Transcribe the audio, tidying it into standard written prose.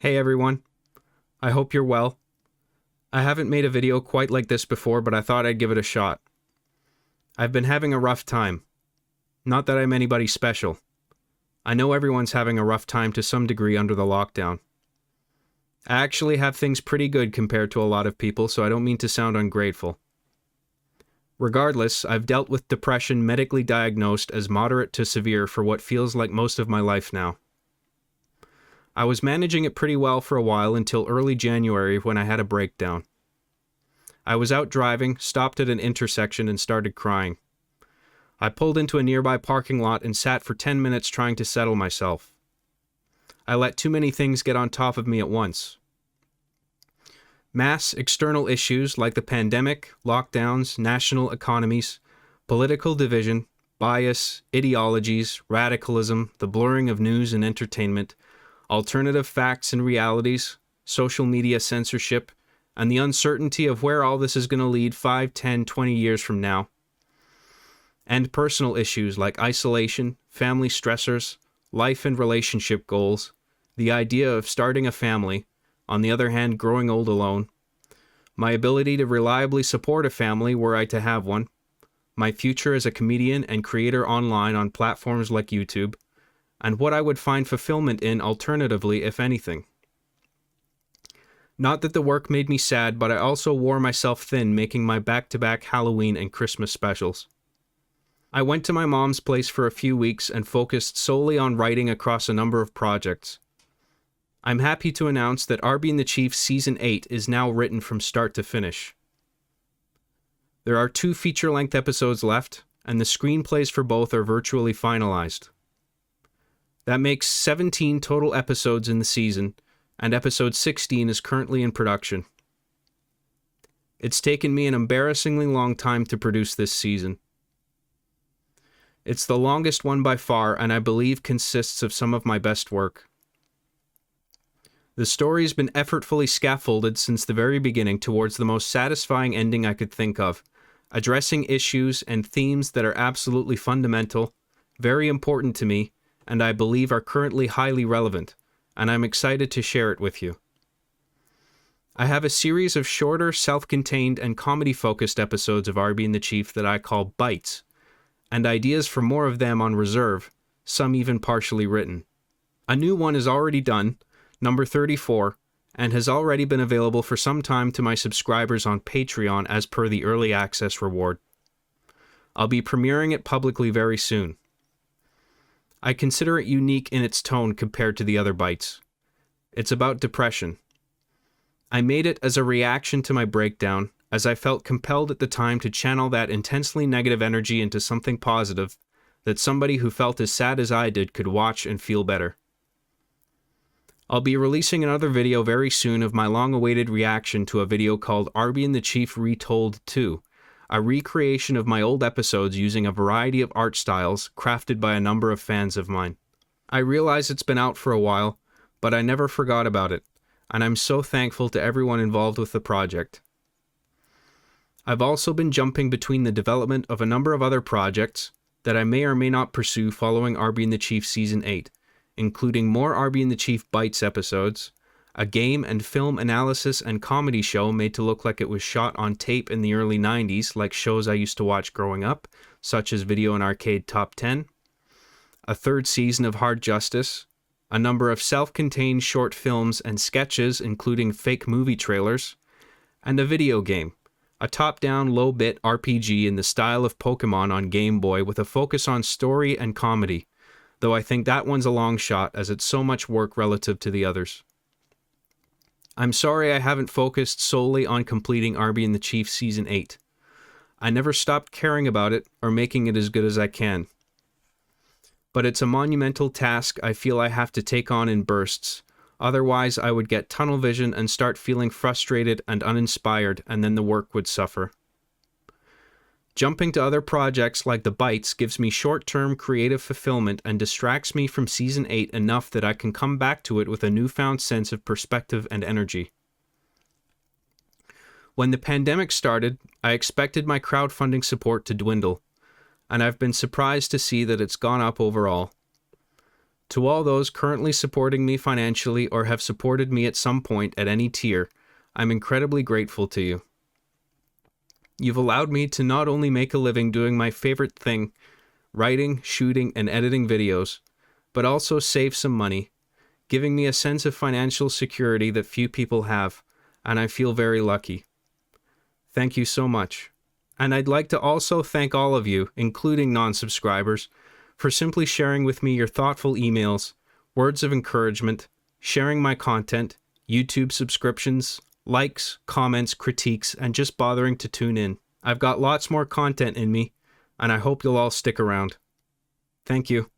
Hey everyone, I hope you're well. I haven't made a video quite like this before, but I thought I'd give it a shot. I've been having a rough time. Not that I'm anybody special. I know everyone's having a rough time to some degree under the lockdown. I actually have things pretty good compared to a lot of people, so I don't mean to sound ungrateful. Regardless, I've dealt with depression medically diagnosed as moderate to severe for what feels like most of my life now. I was managing it pretty well for a while until early January when I had a breakdown. I was out driving, stopped at an intersection, and started crying. I pulled into a nearby parking lot and sat for 10 minutes trying to settle myself. I let too many things get on top of me at once. Mass external issues like the pandemic, lockdowns, national economies, political division, bias, ideologies, radicalism, the blurring of news and entertainment, alternative facts and realities, social media censorship, and the uncertainty of where all this is going to lead 5, 10, 20 years from now. And personal issues like isolation, family stressors, life and relationship goals, the idea of starting a family, on the other hand growing old alone, my ability to reliably support a family were I to have one, my future as a comedian and creator online on platforms like YouTube, and what I would find fulfillment in alternatively, if anything. Not that the work made me sad, but I also wore myself thin making my back-to-back Halloween and Christmas specials. I went to my mom's place for a few weeks and focused solely on writing across a number of projects. I'm happy to announce that Arby and the Chief Season 8 is now written from start to finish. There are 2 feature-length episodes left, and the screenplays for both are virtually finalized. That makes 17 total episodes in the season, and episode 16 is currently in production. It's taken me an embarrassingly long time to produce this season. It's the longest one by far, and I believe consists of some of my best work. The story's been effortfully scaffolded since the very beginning towards the most satisfying ending I could think of, addressing issues and themes that are absolutely fundamental, very important to me, and I believe are currently highly relevant, and I'm excited to share it with you. I have a series of shorter, self-contained, and comedy-focused episodes of Arby and the Chief that I call Bites, and ideas for more of them on reserve, some even partially written. A new one is already done, number 34, and has already been available for some time to my subscribers on Patreon as per the early access reward. I'll be premiering it publicly very soon. I consider it unique in its tone compared to the other bites. It's about depression. I made it as a reaction to my breakdown, as I felt compelled at the time to channel that intensely negative energy into something positive that somebody who felt as sad as I did could watch and feel better. I'll be releasing another video very soon of my long-awaited reaction to a video called Arby and the Chief Retold 2, a recreation of my old episodes using a variety of art styles crafted by a number of fans of mine. I realize it's been out for a while, but I never forgot about it, and I'm so thankful to everyone involved with the project. I've also been jumping between the development of a number of other projects that I may or may not pursue following Arby and the Chief Season 8, including more Arby and the Chief Bites episodes, a game and film analysis and comedy show made to look like it was shot on tape in the early 90s, like shows I used to watch growing up, such as Video and Arcade Top 10, a 3rd season of Hard Justice, a number of self-contained short films and sketches including fake movie trailers, and a video game, a top-down low-bit RPG in the style of Pokemon on Game Boy with a focus on story and comedy, though I think that one's a long shot as it's so much work relative to the others. I'm sorry I haven't focused solely on completing Arby and the Chief Season 8. I never stopped caring about it or making it as good as I can. But it's a monumental task I feel I have to take on in bursts, otherwise I would get tunnel vision and start feeling frustrated and uninspired, and then the work would suffer. Jumping to other projects like the Bites gives me short-term creative fulfillment and distracts me from Season 8 enough that I can come back to it with a newfound sense of perspective and energy. When the pandemic started, I expected my crowdfunding support to dwindle, and I've been surprised to see that it's gone up overall. To all those currently supporting me financially or have supported me at some point at any tier, I'm incredibly grateful to you. You've allowed me to not only make a living doing my favorite thing, writing, shooting, and editing videos, but also save some money, giving me a sense of financial security that few people have, and I feel very lucky. Thank you so much. And I'd like to also thank all of you, including non-subscribers, for simply sharing with me your thoughtful emails, words of encouragement, sharing my content, YouTube subscriptions, likes, comments, critiques, and just bothering to tune in. I've got lots more content in me, and I hope you'll all stick around. Thank you.